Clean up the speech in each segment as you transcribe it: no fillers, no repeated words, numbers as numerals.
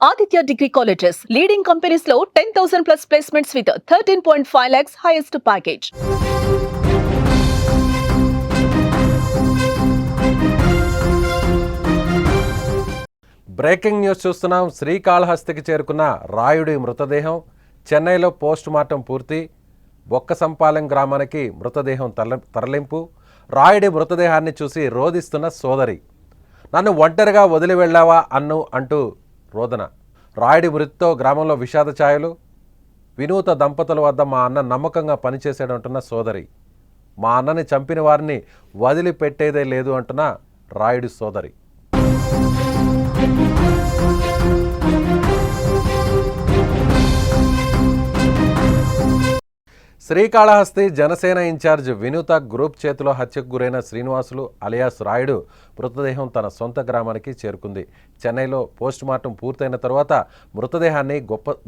Aditya Degree Colleges, leading companies లో 10,000 plus placements with 13.5 lakhs highest package. Breaking news చూస్తున్నాం. శ్రీకాళహస్తికి చేరుకున్న రాయుడి మృతదేహం చెన్నైలో పోస్ట్ మార్టం పూర్తి. బొక్కసంపాలెం గ్రామానికి మృతదేహం తరలింపు. రాయుడి మృతదేహాన్ని చూసి రోదిస్తున్న సోదరి. నన్ను ఒంటరిగా వదిలి వెళ్ళావా అంటూ రోదన. రాయుడి మృతితో గ్రామంలో విషాద ఛాయలు. వినూత దంపతుల వద్ద మా అన్న నమ్మకంగా పనిచేశాడంటున్న సోదరి. మా అన్నని చంపిన వారిని వదిలిపెట్టేదే లేదు అంటున్న రాయుడి సోదరి. శ్రీకాళహస్తి జనసేన ఇన్ఛార్జ్ వినూత గ్రూప్ చేతిలో హత్యకు గురైన శ్రీనివాసులు అలియాస్ రాయుడు మృతదేహం తన సొంత గ్రామానికి చేరుకుంది. చెన్నైలో పోస్టుమార్టం పూర్తయిన తర్వాత మృతదేహాన్ని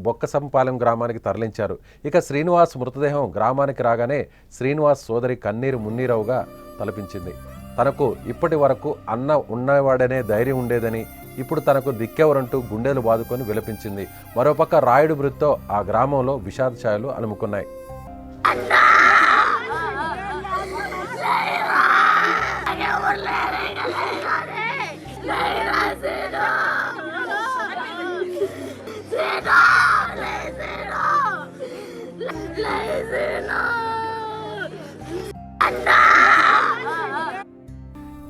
బొక్కసంపాలెం గ్రామానికి తరలించారు. ఇక శ్రీనివాస్ మృతదేహం గ్రామానికి రాగానే శ్రీనివాస్ సోదరి కన్నీరు మున్నీరవుగా తలపించింది. తనకు ఇప్పటి వరకు అన్న ఉన్నవాడనే ధైర్యం ఉండేదని, ఇప్పుడు తనకు దిక్కెవరంటూ గుండెలు బాదుకొని విలపించింది. మరోపక్క రాయుడు మృతితో ఆ గ్రామంలో విషాద ఛాయలు అలుముకున్నాయి.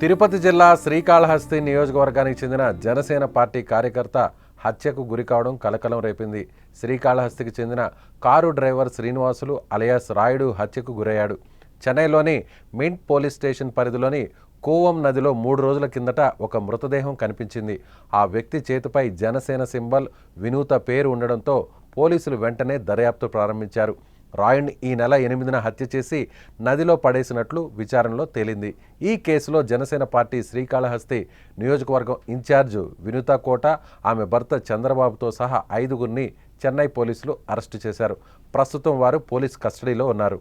తిరుపతి జిల్లా శ్రీకాళహస్తి నియోజకవర్గానికి చెందిన జనసేన పార్టీ కార్యకర్త హత్యకు గురికావడం కలకలం రేపింది. శ్రీకాళహస్తికి చెందిన car driver Srinivasulu alias Rayudu హత్యకు గురయ్యాడు. చెన్నైలోని మింట్ పోలీస్ స్టేషన్ పరిధిలోని కూవం నదిలో 3 రోజుల కిందట ఒక మృతదేహం కనిపించింది. ఆ వ్యక్తి చేతిపై జనసేన సింబల్, వినూత పేరు ఉండడంతో పోలీసులు వెంటనే దర్యాప్తు ప్రారంభించారు. రాయుడిని ఈ నెల 8న హత్య చేసి నదిలో పడేసినట్లు విచారణలో తేలింది. ఈ కేసులో జనసేన పార్టీ శ్రీకాళహస్తి నియోజకవర్గం ఇన్ఛార్జ్ వినూత కోట, ఆమె భర్త చంద్రబాబుతో సహా 5గురిని చెన్నై పోలీసులు అరెస్టు చేశారు. ప్రస్తుతం వారు పోలీస్ కస్టడీలో ఉన్నారు.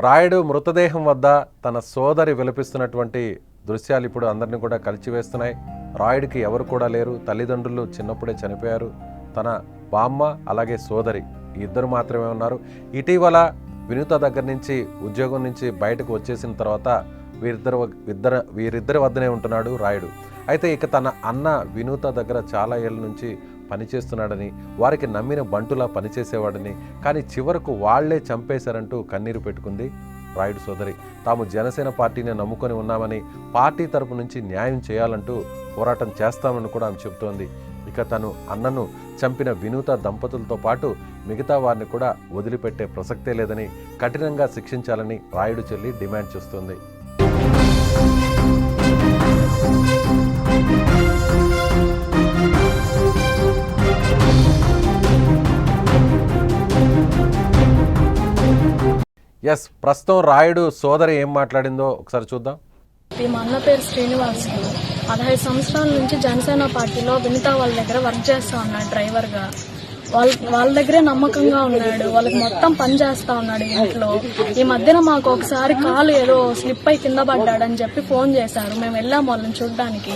రాయుడు మృతదేహం వద్ద తన సోదరి విలపిస్తున్నటువంటి దృశ్యాలు ఇప్పుడు అందరినీ కూడా కలిచివేస్తున్నాయి. రాయుడికి ఎవరు కూడా లేరు. తల్లిదండ్రులు చిన్నప్పుడే చనిపోయారు. తన బామ్మ అలాగే సోదరి ఇద్దరు మాత్రమే ఉన్నారు. ఇటీవల వినూత దగ్గర నుంచి ఉద్యోగం నుంచి బయటకు వచ్చేసిన తర్వాత వీరిద్దరి వద్దనే ఉంటున్నాడు రాయుడు. అయితే ఇక తన అన్న వినూత దగ్గర చాలా ఏళ్ళ నుంచి పనిచేస్తున్నాడని, వారికి నమ్మిన బంటులా పనిచేసేవాడని, కానీ చివరకు వాళ్లే చంపేశారంటూ కన్నీరు పెట్టుకుంది రాయుడు సోదరి. తాము జనసేన పార్టీని నమ్ముకొని ఉన్నామని, పార్టీ తరపు నుంచి న్యాయం చేయాలంటూ పోరాటం చేస్తామని కూడా ఆమె చెబుతోంది. ఇక తను అన్నను చంపిన వినూత దంపతులతో పాటు మిగతా వారిని కూడా వదిలిపెట్టే ప్రసక్తే లేదని, కఠినంగా శిక్షించాలని రాయుడు చెల్లి డిమాండ్ చేస్తోంది. ప్రస్తుతం రాయుడు సోదరి ఏం మాట్లాడిందో ఒకసారి చూద్దాం. మా అన్న పేరు శ్రీనివాసులు. 15 సంవత్సరాల నుంచి జనసేన పార్టీలో వినిత వాళ్ళ దగ్గర వర్క్ చేస్తా ఉన్నాడు డ్రైవర్గా. వాళ్ళ దగ్గరే నమ్మకంగా ఉన్నాడు. వాళ్ళకి మొత్తం పని చేస్తా ఉన్నాడు ఇంట్లో. ఈ మధ్యన మాకు ఒకసారి కాలు ఏదో స్లిప్ అయి కింద పడ్డాడని చెప్పి ఫోన్ చేశారు. మేము వెళ్ళాము వాళ్ళని చూడడానికి.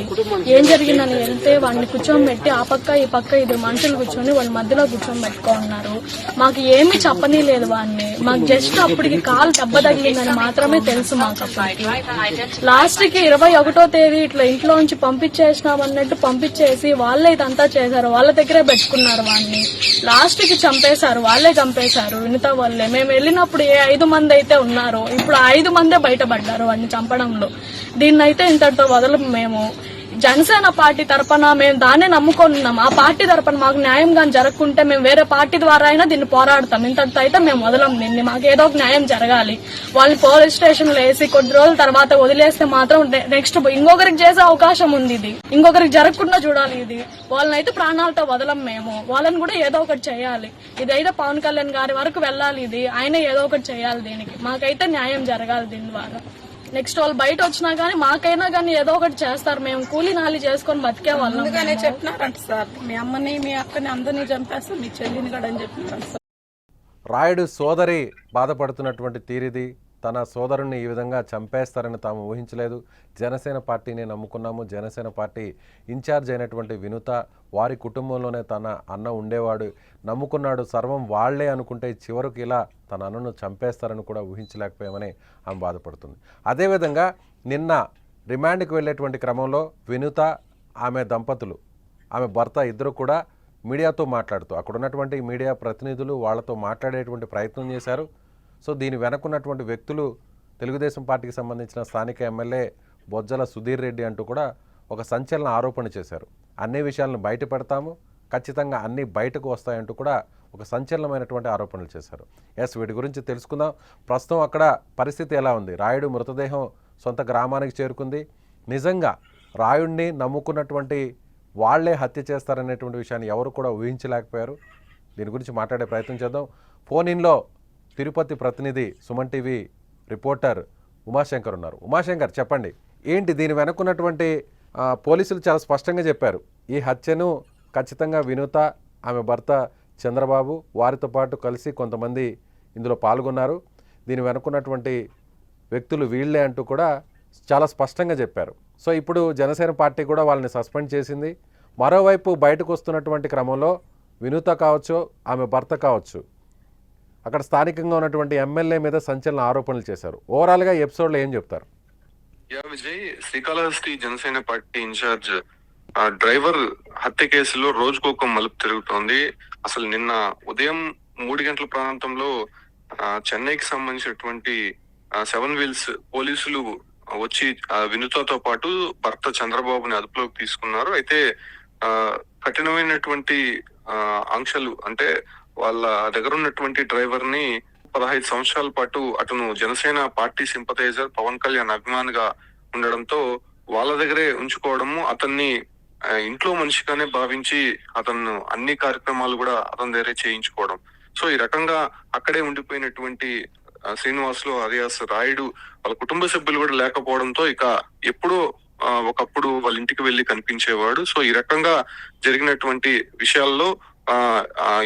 ఏం జరిగిందని వెళ్తే వాడిని కూర్చోబెట్టి ఆ పక్క ఈ పక్క 2 మనుషులు కూర్చొని వాళ్ళ మధ్యలో కూర్చోబెట్టుకున్నారు. మాకు ఏమీ చెప్పనీ లేదు వాడిని. మాకు జస్ట్ అప్పటికి కాలు దెబ్బ తగిలిందని మాత్రమే తెలుసు మాకు. అప్పటికి లాస్ట్ కి 21వ తేదీ ఇట్లా ఇంట్లో నుంచి పంపించేసినామన్నట్టు పంపించేసి వాళ్ళే ఇదంతా చేశారు. వాళ్ళ దగ్గరే పెట్టుకున్నారు వాడిని. లాస్ట్ కి చంపేశారు. వాళ్ళే చంపేశారు వినిత వాళ్ళే. మేము వెళ్ళినప్పుడు 5 మంది అయితే ఉన్నారు. ఇప్పుడు 5 మందే బయటపడ్డారు వాడిని చంపడంలో. దీన్నైతే ఇంతటితో వదలం. మేము జనసేన పార్టీ తరఫున మేము దాన్నే నమ్ముకున్నాం. ఆ పార్టీ తరఫున మాకు న్యాయంగా జరగకుంటే మేము వేరే పార్టీ ద్వారా అయినా దీన్ని పోరాడతాం. ఇంతటితో అయితే మేము వదలం దీన్ని. మాకు ఏదో ఒక న్యాయం జరగాలి. వాళ్ళని పోలీస్ స్టేషన్లో వేసి కొద్ది రోజుల తర్వాత వదిలేస్తే మాత్రం నెక్స్ట్ ఇంకొకరికి చేసే అవకాశం ఉంది. ఇది ఇంకొకరికి జరగకుండా చూడాలి. ఇది వాళ్ళనైతే ప్రాణాలతో వదలం మేము. వాళ్ళని కూడా ఏదో ఒకటి చేయాలి. ఇదైతే పవన్ కళ్యాణ్ గారి వరకు వెళ్ళాలి. ఇది ఆయన ఏదో ఒకటి చేయాలి. దీనికి మాకైతే న్యాయం జరగాలి దీని ద్వారా. నెక్స్ట్ వాళ్ళు బయట వచ్చినా గానీ మాకైనా గానీ ఏదో ఒకటి చేస్తారు. మేము కూలీ నాలి చేసుకొని బతికే వాళ్ళం. అందుకనే చెప్పినారంట సార్, మీ అమ్మని మీ అక్కని అందరినీ చంపేస్తాం, మీ చెల్లిని కూడా అని చెప్పినారంట సార్. రాయుడు సోదరి బాధపడుతున్నటువంటి తీరిది. తన సోదరుణ్ణి ఈ విధంగా చంపేస్తారని తాము ఊహించలేదు. జనసేన పార్టీని నమ్ముకున్నాము. జనసేన పార్టీ ఇన్ఛార్జ్ అయినటువంటి వినుత, వారి కుటుంబంలోనే తన అన్న ఉండేవాడు, నమ్ముకున్నాడు. సర్వం వాళ్లే అనుకుంటే చివరికి ఇలా తన అన్నను చంపేస్తారని కూడా ఊహించలేకపోయామని ఆమె బాధపడుతుంది. అదేవిధంగా నిన్న రిమాండ్కి వెళ్ళేటువంటి క్రమంలో వినుత, ఆమె దంపతులు, ఆమె భర్త ఇద్దరు కూడా మీడియాతో మాట్లాడుతూ అక్కడ ఉన్నటువంటి మీడియా ప్రతినిధులు వాళ్ళతో మాట్లాడేటువంటి ప్రయత్నం చేశారు. సో దీని వెనకున్నటువంటి వ్యక్తులు తెలుగుదేశం పార్టీకి సంబంధించిన స్థానిక ఎమ్మెల్యే బొజ్జల సుధీర్ రెడ్డి అంటూ కూడా ఒక సంచలన ఆరోపణ చేశారు. అన్ని విషయాలను బయట పెడతాము, ఖచ్చితంగా అన్నీ బయటకు వస్తాయంటూ కూడా ఒక సంచలనమైనటువంటి ఆరోపణలు చేశారు. వీటి గురించి తెలుసుకుందాం. ప్రస్తుతం అక్కడ పరిస్థితి ఎలా ఉంది? రాయుడు మృతదేహం సొంత గ్రామానికి చేరుకుంది. నిజంగా రాయుడిని నమ్ముకున్నటువంటి వాళ్లే హత్య చేస్తారనేటువంటి విషయాన్ని ఎవరు కూడా ఊహించలేకపోయారు. దీని గురించి మాట్లాడే ప్రయత్నం చేద్దాం. ఫోన్ ఇన్లో తిరుపతి ప్రతినిధి సుమన్ టీవీ రిపోర్టర్ ఉమాశంకర్ ఉన్నారు. ఉమాశంకర్, చెప్పండి, ఏంటి దీని వెనుకున్నటువంటి పోలీసులు చాలా స్పష్టంగా చెప్పారు, ఈ హత్యను ఖచ్చితంగా వినుత, ఆమె భర్త చంద్రబాబు, వారితో పాటు కలిసి కొంతమంది ఇందులో పాల్గొన్నారు, దీని వెనుకున్నటువంటి వ్యక్తులు వీళ్లే అంటూ కూడా చాలా స్పష్టంగా చెప్పారు. సో ఇప్పుడు జనసేన పార్టీ కూడా వాళ్ళని సస్పెండ్ చేసింది. మరోవైపు బయటకు వస్తున్నటువంటి క్రమంలో వినుత కావచ్చు, ఆమె భర్త కావచ్చు, అక్కడ స్థానికంగా ఉన్నటువంటి ఎమ్మెల్యే మీద సంచలన ఆరోపణలు చేశారు. ఓవరాల్గా ఈ ఎపిసోడ్లో ఏం చెప్తారు? Vijay, Srikalahasti Janasena party in charge driver హత్య కేసులో రోజుకొక మలుపు తిరుగుతోంది. అసలు నిన్న ఉదయం 3 గంటల ప్రాంతంలో చెన్నైకి సంబంధించినటువంటి 7 వీల్స్ పోలీసులు వచ్చి వినుతతో పాటు భర్త చంద్రబాబుని అదుపులోకి తీసుకున్నారు. అయితే కఠినమైనటువంటి ఆంక్షలు, అంటే వాళ్ళ దగ్గర ఉన్నటువంటి డ్రైవర్ ని 15 సంవత్సరాల పాటు అతను జనసేన పార్టీ సింపథైజర్, పవన్ కళ్యాణ్ అభిమానిగా ఉండడంతో వాళ్ళ దగ్గరే ఉంచుకోవడము, అతన్ని ఇంట్లో మనిషిగానే భావించి అతను అన్ని కార్యక్రమాలు కూడా అతని దగ్గరే చేయించుకోవడం. సో ఈ రకంగా అక్కడే ఉండిపోయినటువంటి శ్రీనివాసులు అలియాస్ రాయుడు వాళ్ళ కుటుంబ సభ్యులు కూడా లేకపోవడంతో ఇక ఎప్పుడో ఒకప్పుడు వాళ్ళ ఇంటికి వెళ్లి కనిపించేవాడు. సో ఈ రకంగా జరిగినటువంటి విషయాల్లో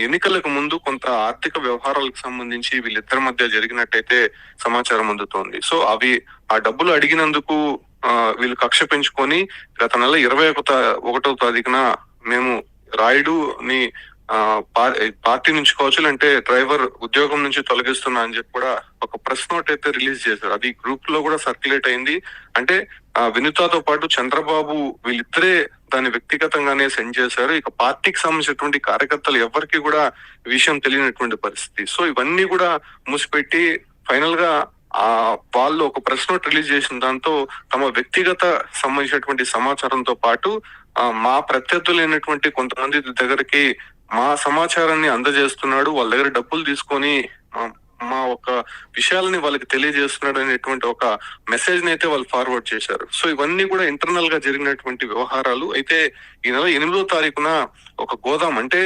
ఎన్నికలకు ముందు కొంత ఆర్థిక వ్యవహారాలకు సంబంధించి వీళ్ళిద్దరి మధ్య జరిగినట్టయితే సమాచారం అందుతోంది. సో ఆ డబ్బులు అడిగినందుకు వీళ్ళు కక్ష పెంచుకొని గత నెల 21వ తారీఖున మేము రాయుడుని పార్టీ నుంచి కావచ్చు, అంటే డ్రైవర్ ఉద్యోగం నుంచి తొలగిస్తున్నా అని చెప్పి కూడా ఒక ప్రెస్ నోట్ అయితే రిలీజ్ చేశారు. అది గ్రూప్ లో కూడా సర్క్యులేట్ అయింది. అంటే వినుతతో పాటు చంద్రబాబు వీళ్ళిద్దరే దాన్ని వ్యక్తిగతంగానే సెండ్ చేశారు. ఇక పార్టీకి సంబంధించినటువంటి కార్యకర్తలు ఎవరికి కూడా విషయం తెలియనటువంటి పరిస్థితి. సో ఇవన్నీ కూడా మూసిపెట్టి ఫైనల్ గా వాళ్ళు ఒక ప్రెస్ నోట్ రిలీజ్ చేసిన దాంతో తమ వ్యక్తిగత సంబంధించినటువంటి సమాచారంతో పాటు మా ప్రత్యర్థులైనటువంటి కొంతమంది దగ్గరికి మా సమాచారాన్ని అందజేస్తున్నాడు, వాళ్ళ దగ్గర డబ్బులు తీసుకొని మా ఒక విషయాలని వాళ్ళకి తెలియజేస్తున్నాడు అనేటువంటి ఒక మెసేజ్ ని అయితే వాళ్ళు ఫార్వర్డ్ చేశారు. సో ఇవన్నీ కూడా ఇంటర్నల్ గా జరిగినటువంటి వ్యవహారాలు. అయితే ఈ నెల 8వ తారీఖున ఒక గోదాం, అంటే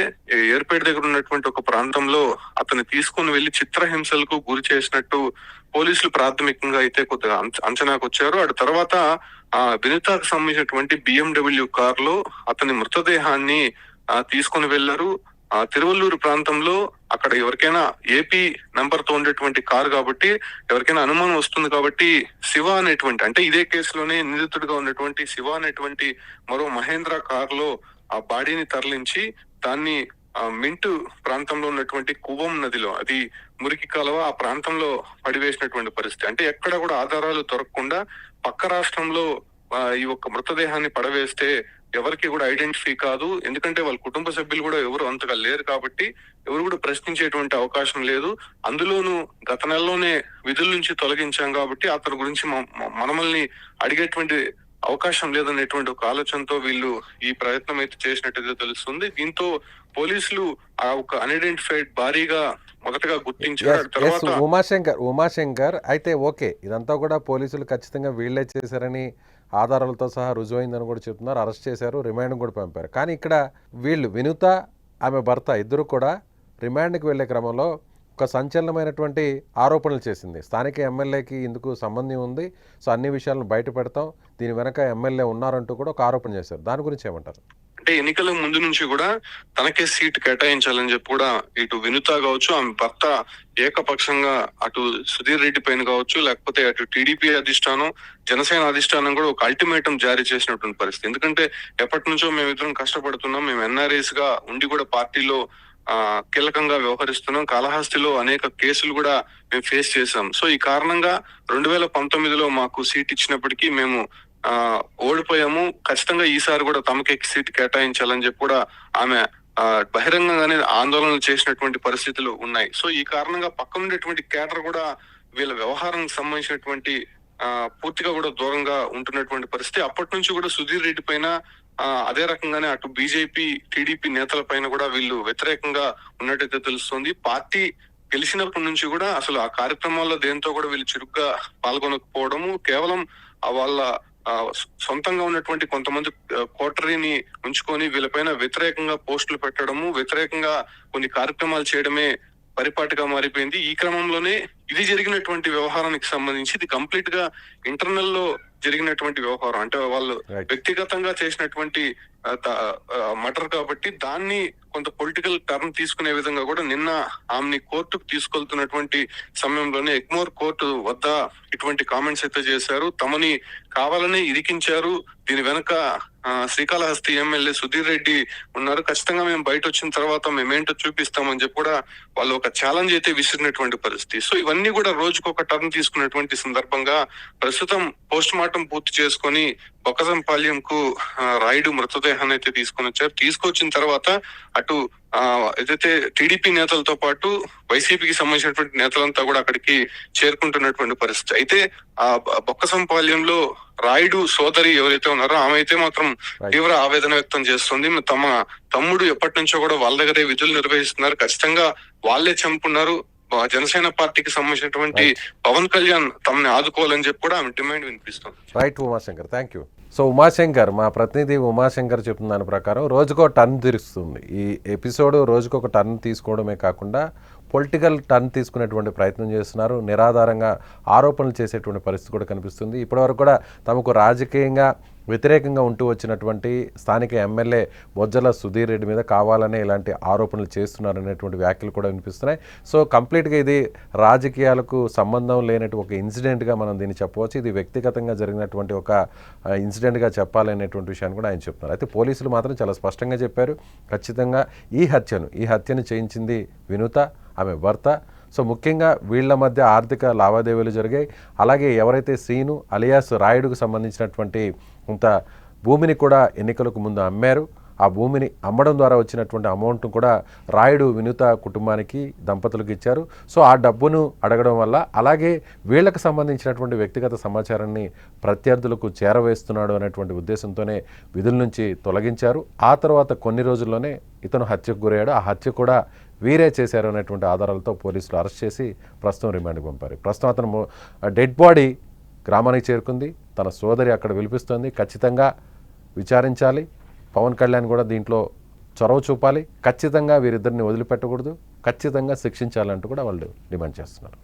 ఏర్పేట దగ్గర ఉన్నటువంటి ఒక ప్రాంతంలో అతన్ని తీసుకుని వెళ్లి చిత్రహింసలకు గురి చేసినట్టు పోలీసులు ప్రాథమికంగా అయితే కొద్దిగా అంచనాకు వచ్చారు. ఆ తర్వాత వినుతకు సంబంధించినటువంటి BMW కార్ లో అతని మృతదేహాన్ని తీసుకుని వెళ్లారు. తిరువల్లూరు ప్రాంతంలో అక్కడ ఎవరికైనా AP నంబర్ తో ఉండేటువంటి కారు కాబట్టి ఎవరికైనా అనుమానం వస్తుంది కాబట్టి శివ అనేటువంటి, అంటే ఇదే కేసులోనే నిందితుడిగా ఉన్నటువంటి శివ అనేటువంటి మరో మహేంద్ర కార్ లో ఆ బాడీని తరలించి దాన్ని మింటు ప్రాంతంలో ఉన్నటువంటి కువం నదిలో, అది మురికి కాలువ, ఆ ప్రాంతంలో పడివేసినటువంటి పరిస్థితి. అంటే ఎక్కడ కూడా ఆధారాలు దొరకకుండా పక్క రాష్ట్రంలో ఈ ఒక్క మృతదేహాన్ని పడవేస్తే ఎవరికి కూడా ఐడెంటిఫై కాదు. ఎందుకంటే వాళ్ళ కుటుంబ సభ్యులు కూడా ఎవరు అంతగా లేరు కాబట్టి ఎవరు కూడా ప్రశ్నించేటువంటి అవకాశం లేదు. అందులోనూ గత నెలలోనే విధుల నుంచి తొలగించాం కాబట్టి అతని గురించి మనమల్ని అడిగేటువంటి అవకాశం లేదనేటువంటి ఒక ఆలోచనతో వీళ్ళు ఈ ప్రయత్నం అయితే చేసినట్టుగా తెలుస్తుంది. దీంతో పోలీసులు ఆ ఒక అన్ఐడెంటిఫైడ్ భారీగా మొదటగా గుర్తించారు. తర్వాత ఉమాశంకర్ అయితే ఓకే, ఇదంతా కూడా పోలీసులు ఖచ్చితంగా వీళ్లే చేశారని ఆధారాలతో సహా రుజువైందని కూడా చెప్తున్నారు. అరెస్ట్ చేశారు, రిమాండ్ కూడా పంపారు. కానీ ఇక్కడ వీళ్ళు వినుత, ఆమె భర్త ఇద్దరు కూడా రిమాండ్కి వెళ్లే క్రమంలో ఒక సంచలనమైనటువంటి ఆరోపణలు చేసింది. స్థానిక ఎమ్మెల్యేకి ఇందుకు సంబంధం ఉంది, సో అన్ని విషయాలను బయట పెడతాం, దీని వెనక ఎమ్మెల్యే ఉన్నారంటూ కూడా ఒక ఆరోపణ చేశారు. దాని గురించి ఏమంటారు? అంటే ఎన్నికల ముందు నుంచి కూడా తనకే సీట్ కేటాయించాలని చెప్పి కూడా ఇటు వినుత కావచ్చు, ఆమె భర్త ఏకపక్షంగా అటు సుధీర్ రెడ్డి పైన కావచ్చు, లేకపోతే అటు టీడీపీ అధిష్టానం, జనసేన అధిష్టానం కూడా ఒక అల్టిమేటం జారీ చేసినటువంటి పరిస్థితి. ఎందుకంటే ఎప్పటి నుంచో మేమిద్దరం కష్టపడుతున్నాం, మేము ఎన్ఆర్ఐస్ గా ఉండి కూడా పార్టీలో కీలకంగా వ్యవహరిస్తున్నాం, కాళహస్తిలో అనేక కేసులు కూడా మేము ఫేస్ చేశాం. సో ఈ కారణంగా 2019లో మాకు సీట్ ఇచ్చినప్పటికీ మేము ఓడిపోయాము, ఖచ్చితంగా ఈసారి కూడా తమకే సీట్ కేటాయించాలని చెప్పి కూడా ఆమె బహిరంగంగానే ఆందోళనలు చేసినటువంటి పరిస్థితులు ఉన్నాయి. సో ఈ కారణంగా పక్కన ఉండేటువంటి కేడర్ కూడా వీళ్ళ వ్యవహారానికి సంబంధించినటువంటి పూర్తిగా కూడా దూరంగా ఉంటున్నటువంటి పరిస్థితి. అప్పటి నుంచి కూడా సుధీర్ రెడ్డి పైన అదే రకంగానే అటు బీజేపీ, టీడీపీ నేతల పైన కూడా వీళ్ళు వ్యతిరేకంగా ఉన్నట్టయితే తెలుస్తుంది. పార్టీ గెలిచినప్పటి నుంచి కూడా అసలు ఆ కార్యక్రమాల్లో దేంతో కూడా వీళ్ళు చురుగ్గా పాల్గొనకపోవడము, కేవలం వాళ్ళ సొంతంగా ఉన్నటువంటి కొంతమంది కోటరీని ఉంచుకొని వీళ్ళపైన వ్యతిరేకంగా పోస్టులు పెట్టడము, వ్యతిరేకంగా కొన్ని కార్యక్రమాలు చేయడమే పరిపాటిగా మారిపోయింది. ఈ క్రమంలోనే ఇది జరిగినటువంటి వ్యవహారానికి సంబంధించి ఇది కంప్లీట్ గా ఇంటర్నల్ లో జరిగినటువంటి వ్యవహారం. అంటే వాళ్ళు వ్యక్తిగతంగా చేసినటువంటి మర్డర్ కాబట్టి దాన్ని కొంత పొలిటికల్ టర్న్ తీసుకునే విధంగా కూడా నిన్న ఆమెని కోర్టుకు తీసుకెళ్తున్నటువంటి సమయంలోనే ఎగ్మోర్ కోర్టు వద్ద ఇటువంటి కామెంట్స్ అయితే చేశారు. తమని కావాలనే ఇరికించారు, దీని వెనక శ్రీకాళహస్తి ఎమ్మెల్యే సుధీర్ రెడ్డి ఉన్నారు, ఖచ్చితంగా మేము బయట వచ్చిన తర్వాత మేమేంటో చూపిస్తామని చెప్పి కూడా వాళ్ళు ఒక ఛాలెంజ్ అయితే విసిరినటువంటి పరిస్థితి. సో ఇవన్నీ కూడా రోజుకు ఒక టర్న్ తీసుకున్నటువంటి సందర్భంగా ప్రస్తుతం పోస్ట్ మార్టం పూర్తి చేసుకొని బొక్కసంపాల్యంకు రాయుడు మృతదేహాన్ని అయితే తీసుకొని వచ్చారు. తీసుకొచ్చిన తర్వాత అటు ఏదైతే టీడీపీ నేతలతో పాటు వైసీపీకి సంబంధించినటువంటి నేతలంతా కూడా అక్కడికి చేరుకుంటున్నటువంటి పరిస్థితి. అయితే ఆ బొక్కసంపాల్యంలో రాయుడు సోదరి ఎవరైతే ఉన్నారో ఆమె అయితే మాత్రం తీవ్ర ఆవేదన వ్యక్తం చేస్తుంది. తమ తమ్ముడు ఎప్పటి నుంచో కూడా వాళ్ళ దగ్గరే విధులు నిర్వహిస్తున్నారు, ఖచ్చితంగా వాళ్ళే చంపున్నారు, జనసేన పార్టీకి సంబంధించినటువంటి పవన్ కళ్యాణ్ తమని ఆదుకోవాలని చెప్పి కూడా ఆమె డిమాండ్ వినిపిస్తుంది. Right Umashankar, thank you. So Umashankar, మా ప్రతినిధి ఉమాశంకర్ చెప్తున్న దాని ప్రకారం రోజుకో టర్న్ తిరుగుతుంది. ఈ ఎపిసోడ్ రోజుకొక టర్న్ తీసుకోవడమే కాకుండా పొలిటికల్ టర్న్ తీసుకునేటువంటి ప్రయత్నం చేస్తున్నారు, నిరాధారంగా ఆరోపణలు చేసేటువంటి పరిస్థితి కూడా కనిపిస్తుంది. ఇప్పటివరకు కూడా తమకు రాజకీయంగా వ్యతిరేకంగా ఉంటూ వచ్చినటువంటి స్థానిక ఎమ్మెల్యే బొజ్జల సుధీర్ రెడ్డి మీద కావాలనే ఇలాంటి ఆరోపణలు చేస్తున్నారనేటువంటి వ్యాఖ్యలు కూడా వినిపిస్తున్నాయి. సో కంప్లీట్గా ఇది రాజకీయాలకు సంబంధం లేనటువంటి ఒక ఇన్సిడెంట్గా మనం దీన్ని చెప్పవచ్చు. ఇది వ్యక్తిగతంగా జరిగినటువంటి ఒక ఇన్సిడెంట్గా చెప్పాలనేటువంటి విషయాన్ని కూడా ఆయన చెప్తున్నారు. అయితే పోలీసులు మాత్రం చాలా స్పష్టంగా చెప్పారు, ఖచ్చితంగా ఈ హత్యను చేయించింది వినుత, ఆమె భర్త. సో ముఖ్యంగా వీళ్ళ మధ్య ఆర్థిక లావాదేవీలు జరిగాయి. అలాగే ఎవరైతే శ్రీను అలియాస్ రాయుడుకు సంబంధించినటువంటి కొంత భూమిని కూడా ఎన్నికలకు ముందు అమ్మారు, ఆ భూమిని అమ్మడం ద్వారా వచ్చినటువంటి అమౌంట్ను కూడా రాయుడు వినుత కుటుంబానికి, దంపతులకు ఇచ్చారు. సో ఆ డబ్బును అడగడం వల్ల, అలాగే వీళ్ళకు సంబంధించినటువంటి వ్యక్తిగత సమాచారాన్ని ప్రత్యర్థులకు చేరవేస్తున్నాడు అనేటువంటి ఉద్దేశంతోనే విధుల నుంచి తొలగించారు. ఆ తర్వాత కొన్ని రోజుల్లోనే ఇతను హత్యకు గురయ్యాడు. ఆ హత్య కూడా వీరే చేశారు అనేటువంటి ఆధారాలతో పోలీసులు అరెస్ట్ చేసి ప్రస్తుతం రిమాండ్కి పంపారు. ప్రస్తుతం అతను డెడ్ బాడీ గ్రామానికి చేరుకుంది, తన సోదరి అక్కడ విలిపిస్తోంది. ఖచ్చితంగా విచారించాలి, పవన్ కళ్యాణ్ కూడా దీంట్లో చొరవ చూపాలి, ఖచ్చితంగా వీరిద్దరిని వదిలిపెట్టకూడదు, ఖచ్చితంగా శిక్షించాలంటూ కూడా వాళ్ళు డిమాండ్ చేస్తున్నారు.